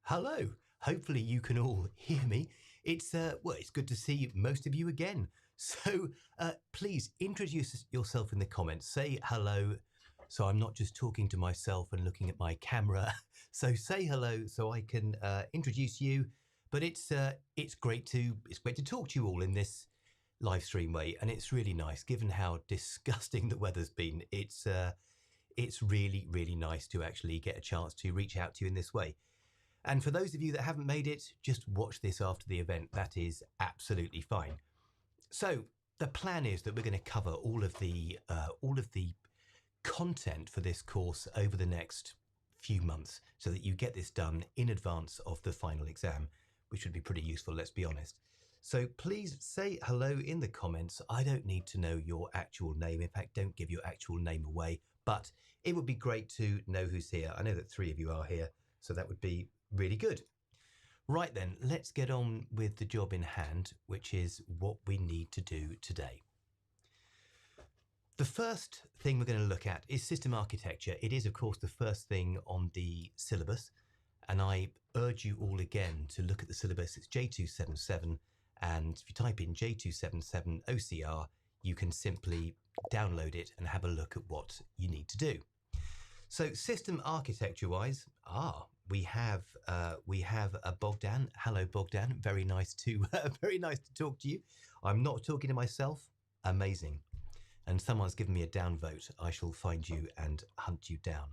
Hello. Hopefully you can all hear me. It's good to see most of you again. So please introduce yourself in the comments. Say hello. So I'm not just talking to myself and looking at my camera. So say hello so I can introduce you. But it's great to talk to you all in this live stream way, and it's really nice given how disgusting the weather's been. It's really nice to actually get a chance to reach out to you in this way. And for those of you that haven't made it, just watch this after the event. That is absolutely fine. So the plan is that we're going to cover all of the content for this course over the next few months so that you get this done in advance of the final exam, which would be pretty useful, let's be honest. So please say hello in the comments. I don't need to know your actual name. In fact, don't give your actual name away, but it would be great to know who's here. I know that 3 of you are here, so that would be really good. Right then, let's get on with the job in hand, which is what we need to do today. The first thing we're going to look at is system architecture. It is, of course, the first thing on the syllabus, and I urge you all again to look at the syllabus. It's J277, and if you type in J277 OCR, you can simply download it and have a look at what you need to do. So system architecture-wise, we have a Bogdan. Hello, Bogdan. Very nice to talk to you. I'm not talking to myself. Amazing. And someone's given me a downvote. I shall find you and hunt you down.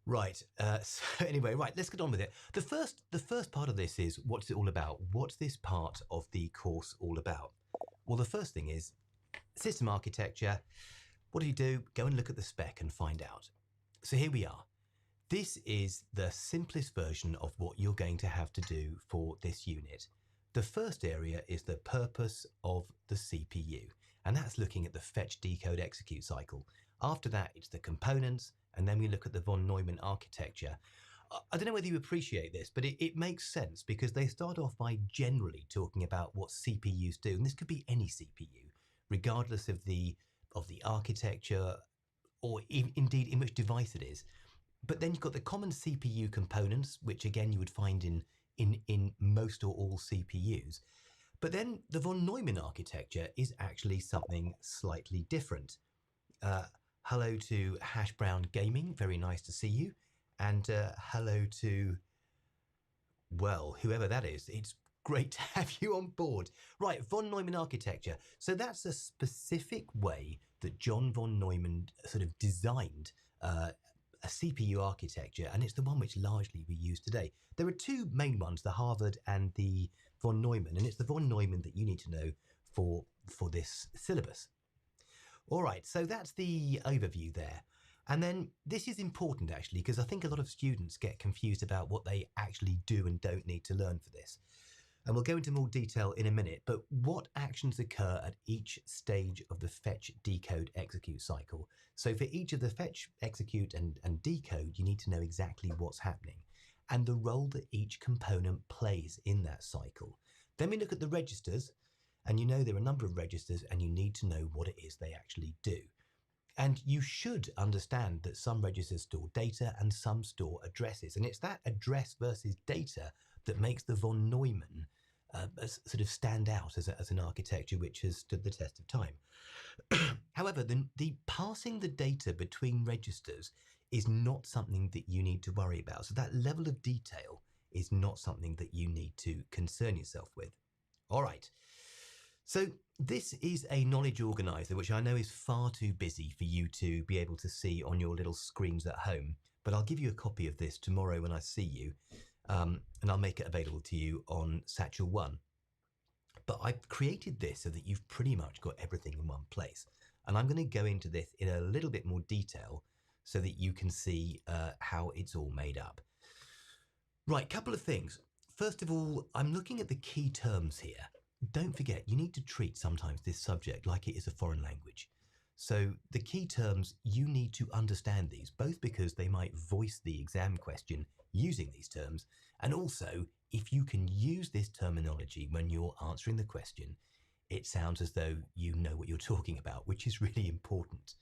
Right. So anyway, right. Let's get on with it. The first part of this is what's it all about? What's this part of the course all about? Well, the first thing is system architecture. What do you do? Go and look at the spec and find out. So here we are. This is the simplest version of what you're going to have to do for this unit. The first area is the purpose of the CPU, and that's looking at the fetch, decode, execute cycle. After that, it's the components, and then we look at the von Neumann architecture. I don't know whether you appreciate this, but it makes sense because they start off by generally talking about what CPUs do, and this could be any CPU, regardless of the architecture or indeed in which device it is. But then you've got the common CPU components, which again you would find in most or all CPUs. But then the von Neumann architecture is actually something slightly different. Hello to Hash Brown Gaming, very nice to see you. And hello to, well, whoever that is. It's great to have you on board. Right, von Neumann architecture. So that's a specific way that John von Neumann sort of designed a CPU architecture, and it's the one which largely we use today. There are two main ones, the Harvard and the von Neumann, and it's the von Neumann that you need to know for this syllabus. All right, so that's the overview there. And then this is important actually, because I think a lot of students get confused about what they actually do and don't need to learn for this. And we'll go into more detail in a minute, but what actions occur at each stage of the fetch, decode, execute cycle. So for each of the fetch, execute, and decode, you need to know exactly what's happening and the role that each component plays in that cycle. Then we look at the registers, and you know there are a number of registers, and you need to know what it is they actually do. And you should understand that some registers store data and some store addresses. And it's that address versus data that makes the von Neumann sort of stand out as an architecture which has stood the test of time. However, the passing the data between registers is not something that you need to worry about. So that level of detail is not something that you need to concern yourself with. All right. So this is a knowledge organizer, which I know is far too busy for you to be able to see on your little screens at home, but I'll give you a copy of this tomorrow when I see you, and I'll make it available to you on Satchel 1. But I've created this so that you've pretty much got everything in one place. And I'm going to go into this in a little bit more detail so that you can see how it's all made up. Right, couple of things. First of all, I'm looking at the key terms here. Don't forget, you need to treat sometimes this subject like it is a foreign language. So the key terms, you need to understand these, both because they might voice the exam question using these terms, and also if you can use this terminology when you're answering the question, it sounds as though you know what you're talking about, which is really important.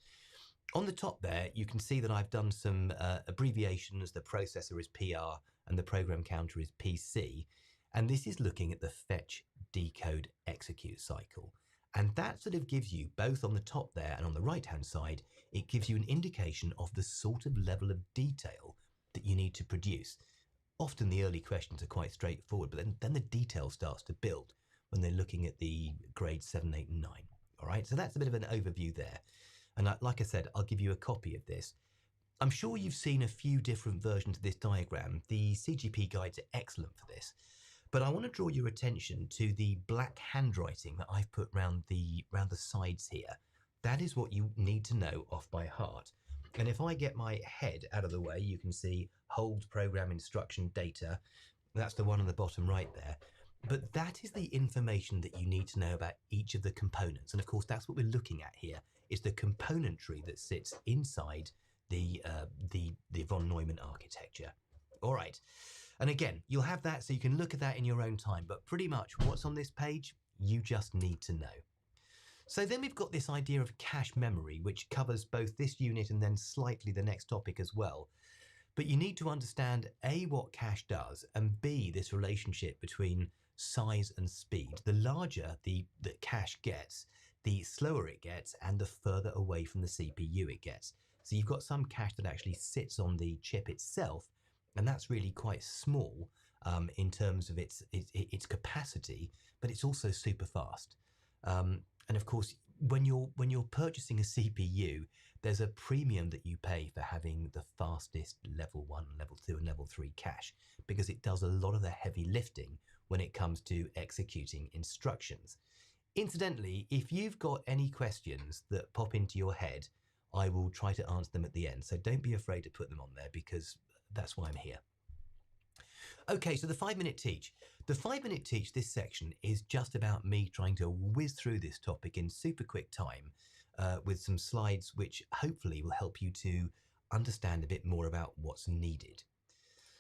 On the top there, you can see that I've done some abbreviations. The processor is PR and the program counter is PC. And this is looking at the fetch, decode, execute cycle. And that sort of gives you, both on the top there and on the right-hand side, it gives you an indication of the sort of level of detail that you need to produce. Often the early questions are quite straightforward, but then the detail starts to build when they're looking at the grades 7, 8, and 9. All right, so that's a bit of an overview there. And like I said, I'll give you a copy of this. I'm sure you've seen a few different versions of this diagram. The CGP guides are excellent for this. But I want to draw your attention to the black handwriting that I've put round the sides here. That is what you need to know off by heart. And if I get my head out of the way, you can see hold program instruction data. That's the one on the bottom right there. But that is the information that you need to know about each of the components. And of course, that's what we're looking at here, is the componentry that sits inside the von Neumann architecture. All right. And again, you'll have that so you can look at that in your own time. But pretty much what's on this page, you just need to know. So then we've got this idea of cache memory, which covers both this unit and then slightly the next topic as well. But you need to understand A, what cache does, and B, this relationship between size and speed. The larger the cache gets, the slower it gets and the further away from the CPU it gets. So you've got some cache that actually sits on the chip itself, and that's really quite small in terms of its capacity, but it's also super fast. And of course, when you're purchasing a CPU, there's a premium that you pay for having the fastest level 1, level 2, and level 3 cache, because it does a lot of the heavy lifting when it comes to executing instructions. Incidentally, if you've got any questions that pop into your head, I will try to answer them at the end. So don't be afraid to put them on there, because that's why I'm here. Okay, so the 5-minute teach. The 5-minute teach, this section, is just about me trying to whiz through this topic in super quick time with some slides which hopefully will help you to understand a bit more about what's needed.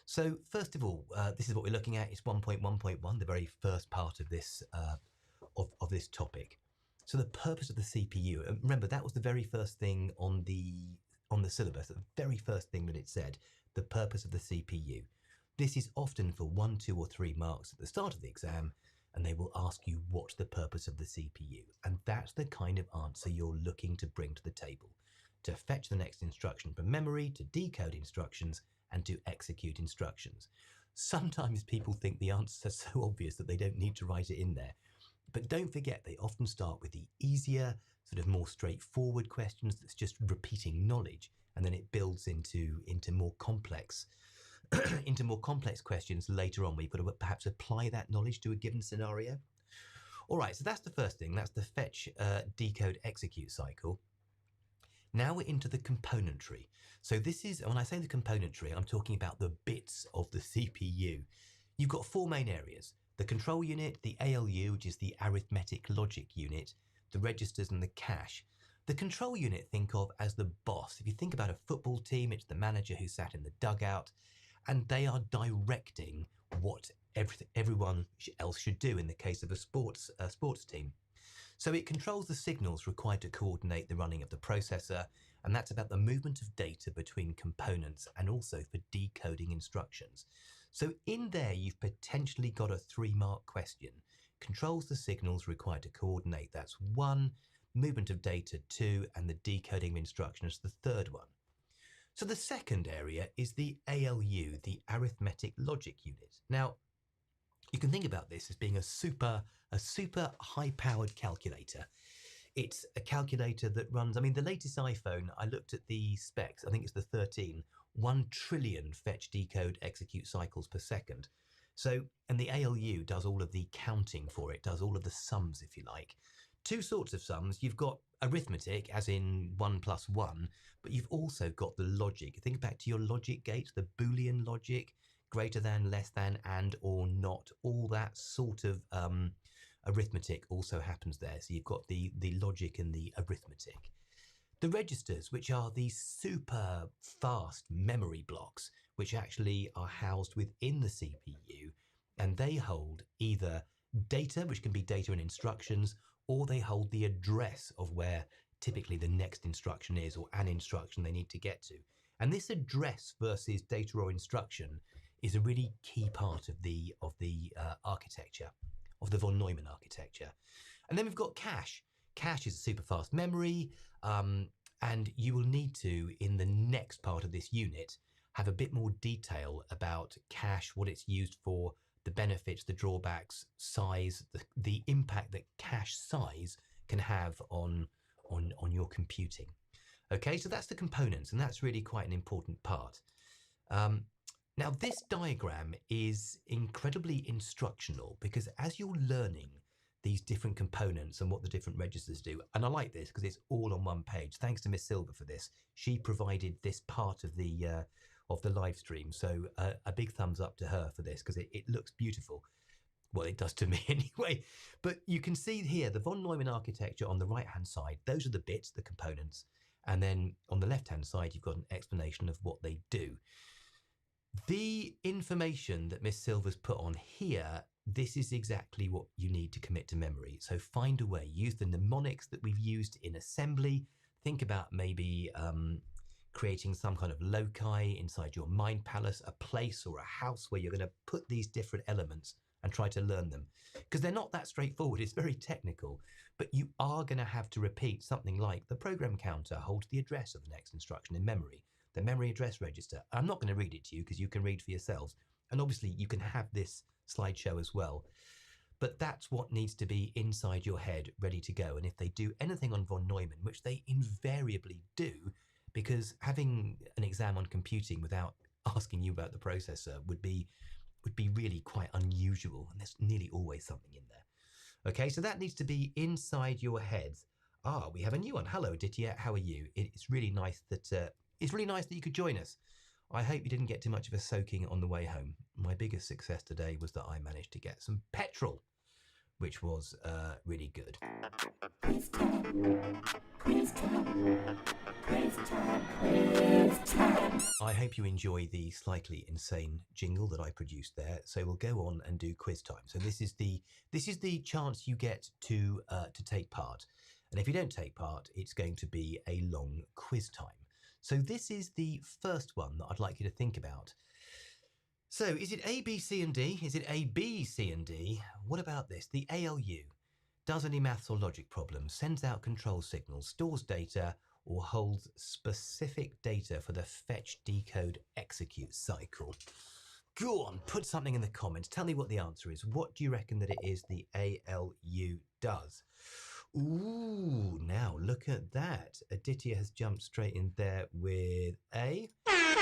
So first of all, this is what we're looking at. It's 1.1.1, the very first part of this this topic. So the purpose of the CPU. Remember, that was the very first thing on the syllabus. The very first thing that it said, the purpose of the CPU. This is often for 1, 2, or 3 marks at the start of the exam, and they will ask you what's the purpose of the CPU. And that's the kind of answer you're looking to bring to the table. To fetch the next instruction from memory, to decode instructions, and to execute instructions. Sometimes people think the answers are so obvious that they don't need to write it in there. But don't forget, they often start with the easier, sort of more straightforward questions that's just repeating knowledge, and then it builds into more complex into more complex questions later on, where you've got to perhaps apply that knowledge to a given scenario. All right, so that's the first thing. That's the fetch, decode, execute cycle. Now we're into the componentry. So this is, when I say the componentry, I'm talking about the bits of the CPU. You've got 4 main areas: the control unit, the ALU, which is the arithmetic logic unit, the registers, and the cache. The control unit, think of as the boss. If you think about a football team, it's the manager who sat in the dugout, and they are directing what everyone else should do in the case of a sports team. So it controls the signals required to coordinate the running of the processor, and that's about the movement of data between components and also for decoding instructions. So in there, you've potentially got a 3-mark question. Controls the signals required to coordinate, that's 1, movement of data 2, and the decoding of instructions, the 3rd one. So the second area is the ALU, the arithmetic logic unit. Now, you can think about this as being a super high-powered calculator. It's a calculator that runs, I mean, the latest iPhone, I looked at the specs, I think it's the 13, 1 trillion fetch, decode, execute cycles per second. So, and the ALU does all of the counting for it, does all of the sums, if you like. 2 sorts of sums. You've got arithmetic, as in 1 + 1, but you've also got the logic. Think back to your logic gates, the Boolean logic, greater than, less than, and, or, not. All that sort of arithmetic also happens there. So you've got the logic and the arithmetic. The registers, which are these super fast memory blocks, which actually are housed within the CPU, and they hold either data, which can be data and instructions, or they hold the address of where typically the next instruction is, or an instruction they need to get to. And this address versus data or instruction is a really key part of the architecture, of the von Neumann architecture. And then we've got cache. Cache is a super fast memory, and you will need to, in the next part of this unit, have a bit more detail about cache, what it's used for, the benefits, the drawbacks, size, the impact that cache size can have on your computing. Okay, so that's the components, and that's really quite an important part. Now, this diagram is incredibly instructional because as you're learning these different components and what the different registers do, and I like this because it's all on one page. Thanks to Miss Silver for this. She provided this part of the live stream, so a big thumbs up to her for this because it looks beautiful. Well, it does to me anyway. But you can see here the von Neumann architecture on the right-hand side. Those are the bits, the components. And then on the left-hand side, you've got an explanation of what they do. The information that Miss Silver's put on here, this is exactly what you need to commit to memory. So find a way, use the mnemonics that we've used in assembly. Think about maybe creating some kind of loci inside your mind palace, a place or a house where you're going to put these different elements and try to learn them. Because they're not that straightforward, it's very technical, but you are going to have to repeat something like the program counter holds the address of the next instruction in memory, the memory address register. I'm not going to read it to you because you can read for yourselves. And obviously you can have this slideshow as well. But that's what needs to be inside your head, ready to go. And if they do anything on von Neumann, which they invariably do, because having an exam on computing without asking you about the processor would be really quite unusual, and there's nearly always something in there. Okay, so that needs to be inside your heads. We have a new one. Hello, Aditya. How are you? It's really nice that you could join us. I hope you didn't get too much of a soaking on the way home. My biggest success today was that I managed to get some petrol, which was really good. Quiz time. Quiz time. Quiz time. Quiz time. I hope you enjoy the slightly insane jingle that I produced there. So we'll go on and do quiz time. So this is the chance you get to take part. And if you don't take part, it's going to be a long quiz time. So this is the first one that I'd like you to think about. So is it A, B, C, and D? Is it A, B, C, and D? What about this? The ALU does any maths or logic problems, sends out control signals, stores data, or holds specific data for the fetch, decode, execute cycle. Go on, put something in the comments. Tell me what the answer is. What do you reckon that it is the ALU does? Ooh, now look at that. Aditya has jumped straight in there with A. That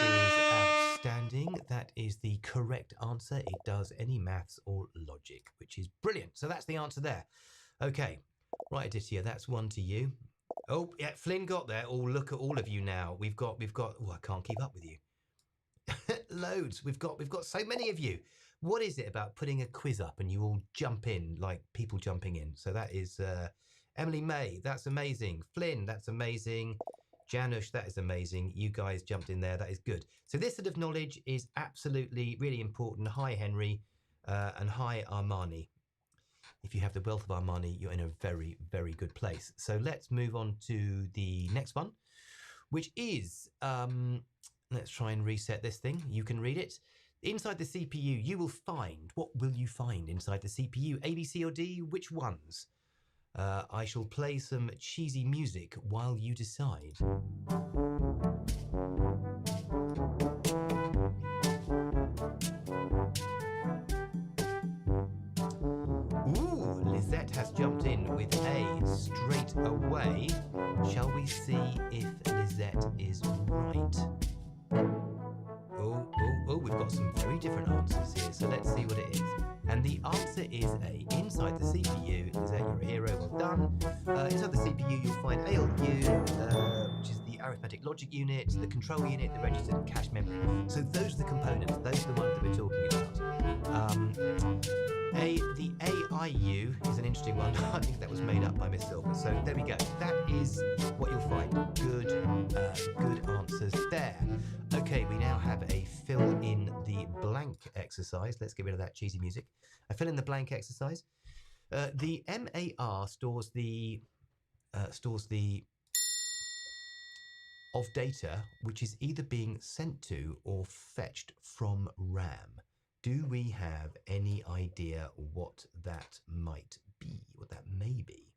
is outstanding. That is the correct answer. It does any maths or logic, which is brilliant. So that's the answer there. Okay, right, Aditya, that's one to you. Oh, yeah, Flynn got there. Oh, look at all of you now. We've got, oh, I can't keep up with you. Loads. We've got so many of you. What is it about putting a quiz up and you all jump in like people jumping in? So that is Emily May. That's amazing. Flynn, that's amazing. Janusz, that is amazing. You guys jumped in there. That is good. So this sort of knowledge is absolutely really important. Hi, Henry, and hi, Armani. If you have the wealth of Armani, you're in a very, very good place. So let's move on to the next one, which is, let's try and reset this thing. You can read it. Inside the CPU, you will find, what will you find inside the CPU? A, B, C, or D? Which ones? I shall play some cheesy music while you decide. Ooh, Lizette has jumped in with A straight away. Shall we see if Lizette is right? Oh, we've got some very different answers here, so let's see what it is. And the answer is A. Inside the CPU, Lizette, you're a hero, well done. Inside the CPU, you'll find ALU, which is the arithmetic logic unit, the control unit, the register, and cache memory. So those are the components, those are the ones that we're talking about. The AIU is an interesting one. I think that was made up by Miss Silver. So there we go. That is what you'll find. Good answers there. Okay, we now have a fill in the blank exercise. Let's get rid of that cheesy music. A fill in the blank exercise. The MAR stores the stores the of data which is either being sent to or fetched from RAM. Do we have any idea what that might be, what that may be?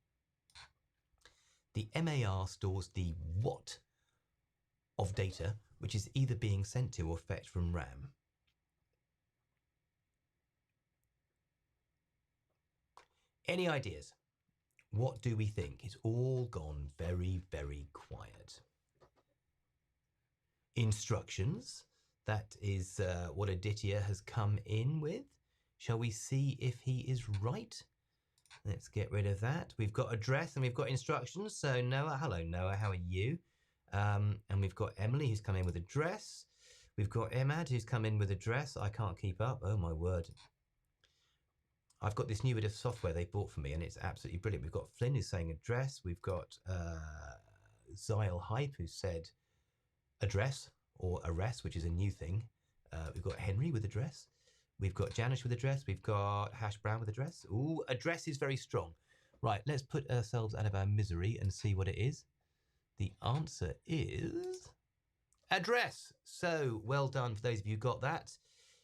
The MAR stores the what of data which is either being sent to or fetched from RAM. Any ideas? What do we think? It's all gone very, very quiet. Instructions. That is what Aditya has come in with. Shall we see if he is right? Let's get rid of that. We've got address and we've got instructions. So Noah, hello Noah, how are you? And we've got Emily who's come in with address. We've got Emad who's come in with address. I can't keep up. Oh my word. I've got this new bit of software they bought for me and it's absolutely brilliant. We've got Flynn who's saying address. We've got Zyle Hype who said address or arrest, which is a new thing. We've got Henry with address. We've got Janice with address. We've got Hash Brown with address. Ooh, address is very strong. Right, let's put ourselves out of our misery and see what it is. The answer is address. So well done for those of you who got that.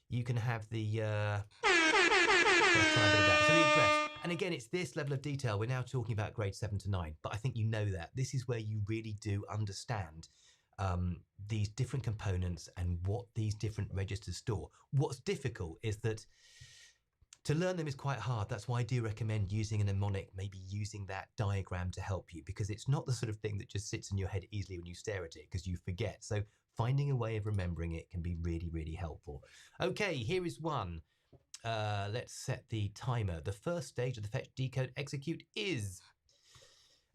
You can have the let's try a bit of that. So the address, and again, it's this level of detail. We're now talking about grade 7 to 9, but I think you know that. This is where you really do understand these different components and what these different registers store. What's difficult is that to learn them is quite hard. That's why I do recommend using a mnemonic, maybe using that diagram to help you, because it's not the sort of thing that just sits in your head easily when you stare at it because you forget. So finding a way of remembering it can be really, really helpful. Okay, here is one. Let's set the timer. The first stage of the fetch, decode, execute is...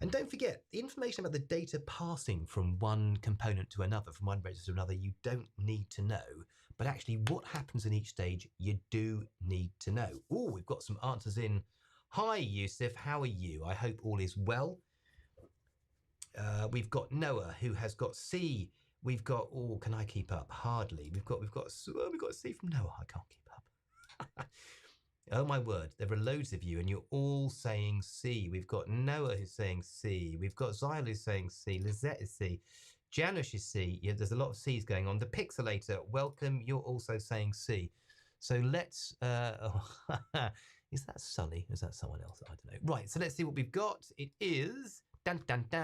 And don't forget, the information about the data passing from one component to another, from one register to another, you don't need to know. But actually, what happens in each stage, you do need to know. Oh, we've got some answers in. Hi, Yusuf. How are you? I hope all is well. We've got Noah, who has got C. We've got, oh, can I keep up? Hardly. We've got a C from Noah. I can't keep up. Oh my word, there are loads of you and you're all saying C. We've got Noah who's saying C. We've got Zyle who's saying C. Lizette is C. Janusz is C. Yeah, there's a lot of C's going on. The Pixelator, welcome. You're also saying C. So let's, is that Sully? Is that someone else? I don't know. Right, so let's see what we've got. It is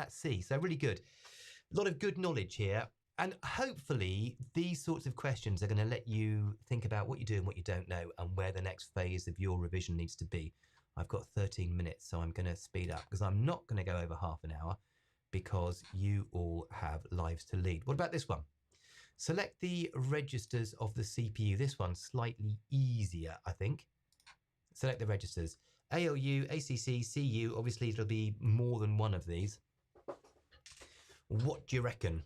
C. So really good. A lot of good knowledge here. And hopefully these sorts of questions are going to let you think about what you do and what you don't know and where the next phase of your revision needs to be. I've got 13 minutes, so I'm going to speed up because I'm not going to go over half an hour because you all have lives to lead. What about this one? Select the registers of the CPU. This one's slightly easier, I think. Select the registers. ALU, ACC, CU, obviously it'll be more than one of these. What do you reckon?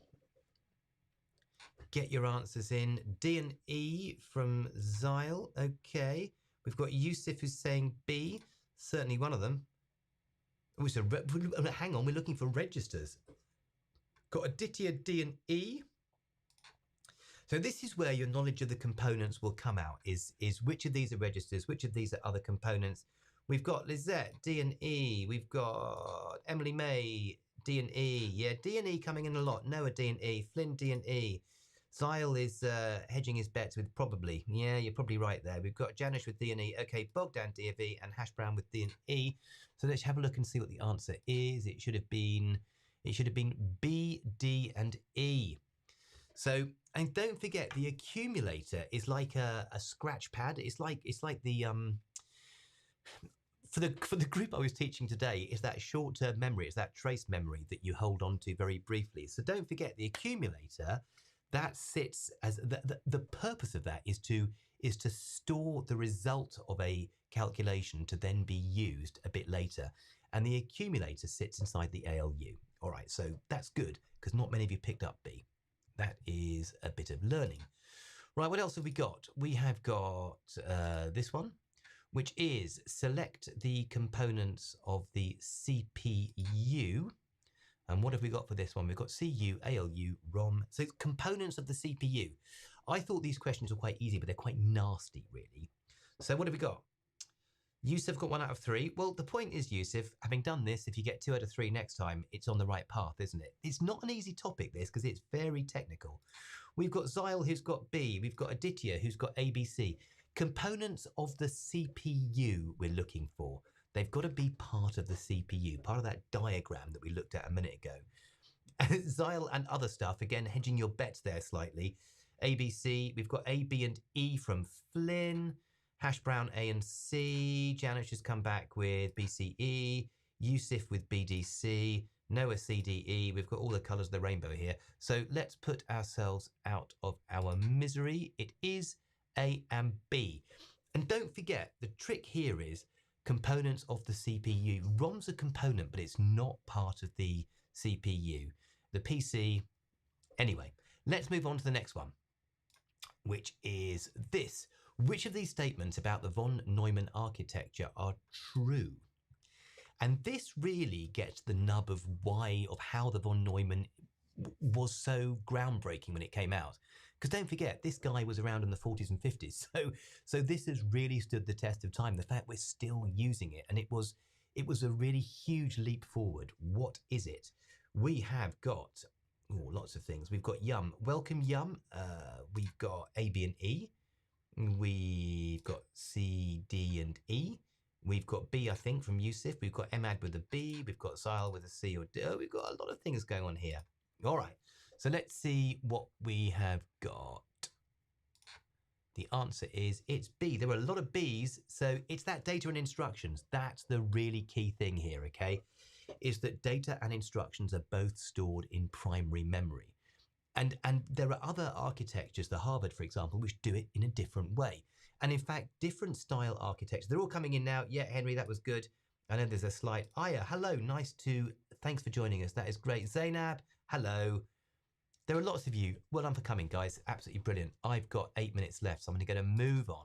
Get your answers in. D and E from Zyle. Okay. We've got Yusuf who's saying B. Certainly one of them. Oh, so hang on, we're looking for registers. Got Aditya, D and E. So this is where your knowledge of the components will come out, is which of these are registers, which of these are other components. We've got Lizette, D and E. We've got Emily May, D and E. Yeah, D and E coming in a lot. Noah, D and E. Flynn, D and E. Zyle is hedging his bets with probably. Yeah, you're probably right there. We've got Janish with D and E. Okay, Bogdan, D and E, and Hash Brown with D and E. So let's have a look and see what the answer is. It should have been B, D, and E. So, and don't forget, the accumulator is like a scratch pad. It's like the for the group I was teaching today, it's that short-term memory. It's that trace memory that you hold on to very briefly. So don't forget the accumulator. That sits as the purpose of that is to store the result of a calculation to then be used a bit later. And the accumulator sits inside the ALU. All right, so that's good because not many of you picked up B. That is a bit of learning. Right, what else have we got? We have got this one, which is select the components of the CPU. And what have we got for this one? We've got CU, ALU, ROM. So components of the CPU. I thought these questions were quite easy, but they're quite nasty, really. So what have we got? Yusuf got 1 out of 3. Well, the point is, Yusuf, having done this, if you get 2 out of 3 next time, it's on the right path, isn't it? It's not an easy topic, this, because it's very technical. We've got Zyle, who's got B. We've got Aditya, who's got ABC. Components of the CPU we're looking for. They've got to be part of the CPU, part of that diagram that we looked at a minute ago. Zyle and other stuff, again, hedging your bets there slightly. ABC, we've got A, B, and E from Flynn. Hash Brown A and C. Janet has come back with BCE. Yusuf with BDC. Noah CDE. We've got all the colours of the rainbow here. So let's put ourselves out of our misery. It is A and B. And don't forget, the trick here is components of the CPU. ROM's a component, but it's not part of the CPU. The PC. Anyway, let's move on to the next one, which is this. Which of these statements about the von Neumann architecture are true? And this really gets the nub of how the von Neumann was so groundbreaking when it came out. Because don't forget, this guy was around in the 40s and 50s. So this has really stood the test of time. The fact we're still using it, and it was a really huge leap forward. What is it? We have got lots of things. We've got Yum. Welcome, Yum. We've got A, B, and E. We've got C, D, and E. We've got B, I think, from Yusuf. We've got Emad with a B. We've got Zyle with a C or D. Oh, we've got a lot of things going on here. All right. So let's see what we have got. The answer is it's B. There are a lot of Bs. So it's that data and instructions. That's the really key thing here, okay? Is that data and instructions are both stored in primary memory. And there are other architectures, the Harvard, for example, which do it in a different way. And in fact, different style architectures, they're all coming in now. Yeah, Henry, that was good. I know there's a slight, Aya, hello, thanks for joining us. That is great. Zainab, hello. There are lots of you. Well done for coming, guys. Absolutely brilliant. I've got 8 minutes left, so I'm going to move on.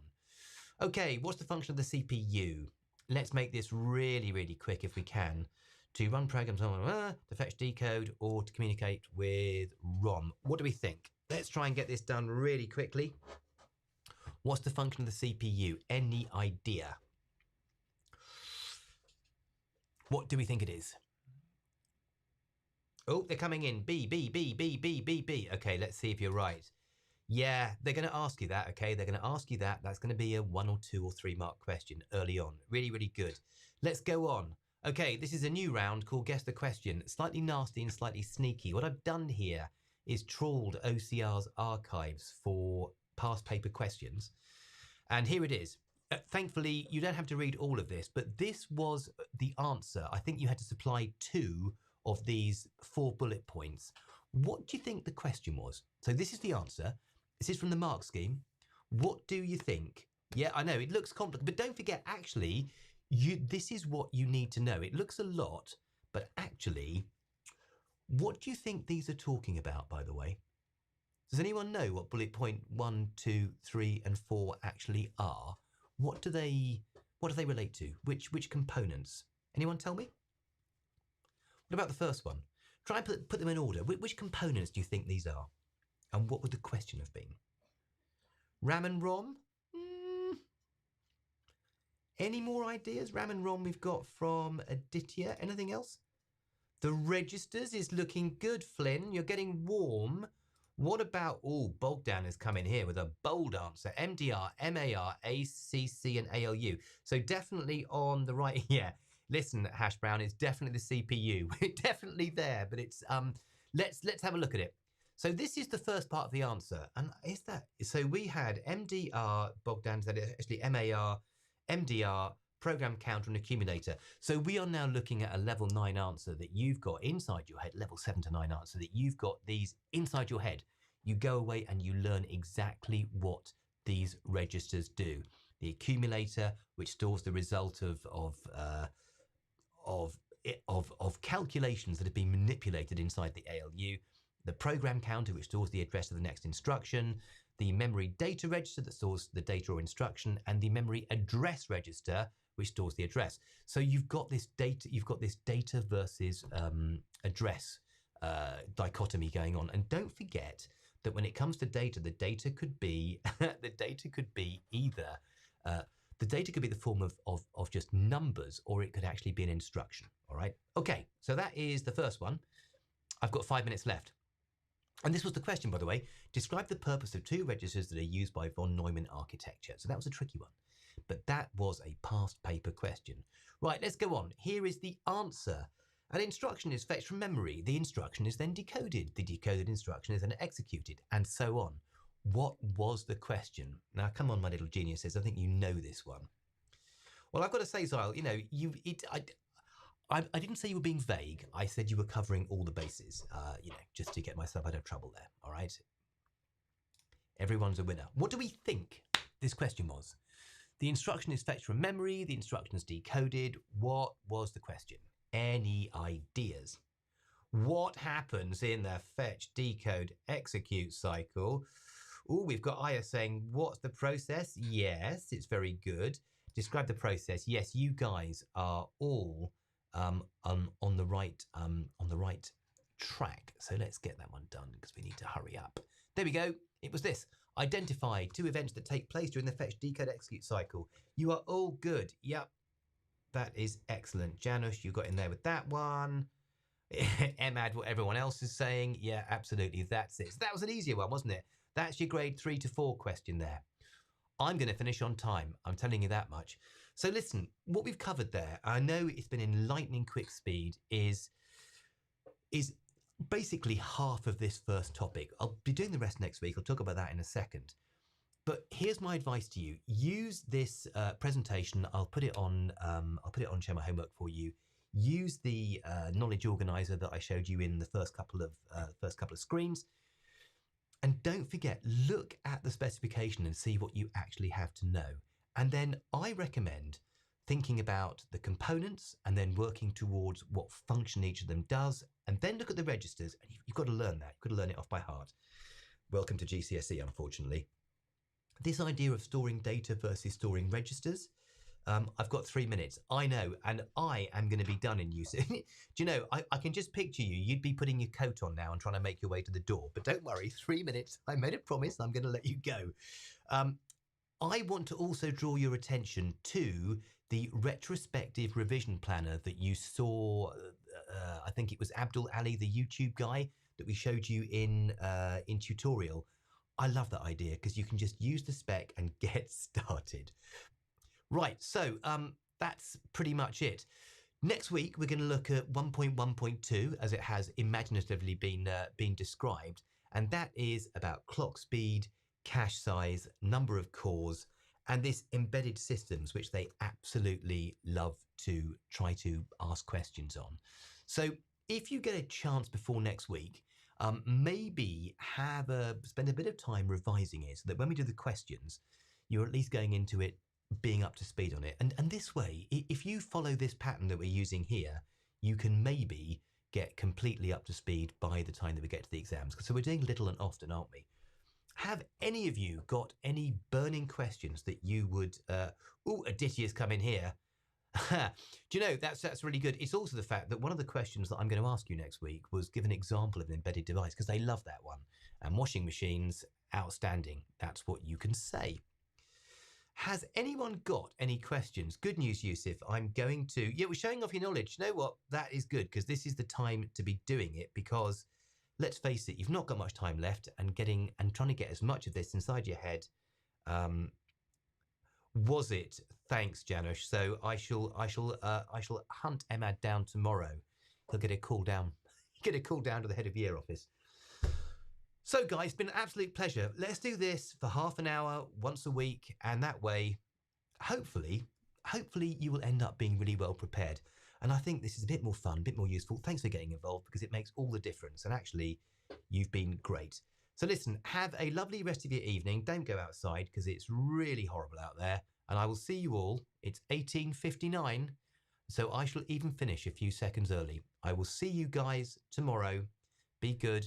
Okay, what's the function of the CPU? Let's make this really, really quick if we can. To run programs, to fetch decode, or to communicate with ROM. What do we think? Let's try and get this done really quickly. What's the function of the CPU? Any idea? What do we think it is? Oh, they're coming in. B, B, B, B, B, B, B. Okay, let's see if you're right. Yeah, they're going to ask you that, okay? They're going to ask you that. That's going to be a 1 or 2 or 3 mark question early on. Really, really good. Let's go on. Okay, this is a new round called Guess the Question. Slightly nasty and slightly sneaky. What I've done here is trawled OCR's archives for past paper questions. And here it is. Thankfully, you don't have to read all of this, but this was the answer. I think you had to supply 2 of these 4 bullet points. What do you think the question was? So this is the answer. This is from the mark scheme. What do you think? Yeah, I know, it looks complicated, but don't forget, actually, this is what you need to know. It looks a lot, but actually, what do you think these are talking about, by the way? Does anyone know what bullet point 1, 2, 3, and 4 actually are? What do they relate to? Which components? Anyone tell me? What about the first one? Try and put them in order. Which components do you think these are? And what would the question have been? RAM and ROM? Any more ideas? RAM and ROM we've got from Aditya. Anything else? The registers is looking good, Flynn. You're getting warm. What about, Bogdan has come in here with a bold answer. MDR, MAR, ACC, and ALU. So definitely on the right. Yeah, listen, Hash Brown, it's definitely the CPU. It's definitely there, but it's, let's have a look at it. So this is the first part of the answer. And is that, so we had MDR, Bogdan said actually MAR, MDR, program counter, and accumulator. So we are now looking at a level 9 answer that you've got inside your head, level 7 to 9 answer that you've got these inside your head. You go away and you learn exactly what these registers do. The accumulator, which stores the result of calculations that have been manipulated inside the ALU. The program counter, which stores the address of the next instruction. The memory data register that stores the data or instruction, and the memory address register, which stores the address. So you've got this data versus address dichotomy going on. And don't forget that when it comes to data, the data could be either The data could be the form of just numbers, or it could actually be an instruction, all right? Okay, so that is the first one. I've got 5 minutes left. And this was the question, by the way. Describe the purpose of two registers that are used by von Neumann architecture. So that was a tricky one, but that was a past paper question. Right, let's go on. Here is the answer. An instruction is fetched from memory. The instruction is then decoded. The decoded instruction is then executed, and so on. What was the question? Now, come on, my little geniuses. I think you know this one. Well, I've got to say, Zyle, you know, I didn't say you were being vague. I said you were covering all the bases, you know, just to get myself out of trouble there, all right? Everyone's a winner. What do we think this question was? The instruction is fetched from memory. The instruction is decoded. What was the question? Any ideas? What happens in the fetch, decode, execute cycle? Oh, we've got Aya saying, what's the process? Yes, it's very good. Describe the process. Yes, you guys are all on the right track. So let's get that one done because we need to hurry up. There we go. It was this. Identify two events that take place during the fetch, decode, execute cycle. You are all good. Yep. That is excellent. Janusz, you got in there with that one. Emad, what everyone else is saying. Yeah, absolutely. That's it. So that was an easier one, wasn't it? That's your grade 3 to 4 question there. I'm going to finish on time. I'm telling you that much. So listen, what we've covered there, I know it's been in lightning quick speed, is basically half of this first topic. I'll be doing the rest next week. I'll talk about that in a second. But here's my advice to you. Use this presentation. I'll put it on Share My Homework for you. Use the knowledge organizer that I showed you in the first couple of screens. And don't forget, look at the specification and see what you actually have to know. And then I recommend thinking about the components and then working towards what function each of them does. And then look at the registers. And you've got to learn that. You've got to learn it off by heart. Welcome to GCSE, unfortunately. This idea of storing data versus storing registers. I've got 3 minutes. I know, and I am going to be done in use. Do you know, I can just picture you. You'd be putting your coat on now and trying to make your way to the door. But don't worry, 3 minutes. I made a promise. I'm going to let you go. I want to also draw your attention to the retrospective revision planner that you saw. I think it was Abdul Ali, the YouTube guy that we showed you in tutorial. I love that idea because you can just use the spec and get started. Right, so that's pretty much it. Next week, we're going to look at 1.1.2 as it has imaginatively been described. And that is about clock speed, cache size, number of cores, and this embedded systems, which they absolutely love to try to ask questions on. So if you get a chance before next week, maybe spend a bit of time revising it so that when we do the questions, you're at least going into it being up to speed on it. And this way, if you follow this pattern that we're using here, you can maybe get completely up to speed by the time that we get to the exams. So we're doing little and often, aren't we? Have any of you got any burning questions that you would... Aditya's come in here. Do you know, that's really good. It's also the fact that one of the questions that I'm going to ask you next week was give an example of an embedded device, because they love that one. And washing machines, outstanding. That's what you can say. Has anyone got any questions? Good news, Yusuf. I'm going to... Yeah, we're showing off your knowledge. You know what? That is good, because this is the time to be doing it, because let's face it, you've not got much time left, and trying to get as much of this inside your head. Was it? Thanks, Janusz. So I shall hunt Emad down tomorrow. He'll get a call down. Get a call down to the head of year office. So guys, it's been an absolute pleasure. Let's do this for half an hour once a week, and that way, hopefully you will end up being really well prepared. And I think this is a bit more fun, a bit more useful. Thanks for getting involved, because it makes all the difference. And actually, you've been great. So listen, have a lovely rest of your evening. Don't go outside because it's really horrible out there. And I will see you all. It's 18:59, so I shall even finish a few seconds early. I will see you guys tomorrow. Be good,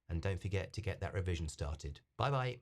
and don't forget to get that revision started. Bye-bye.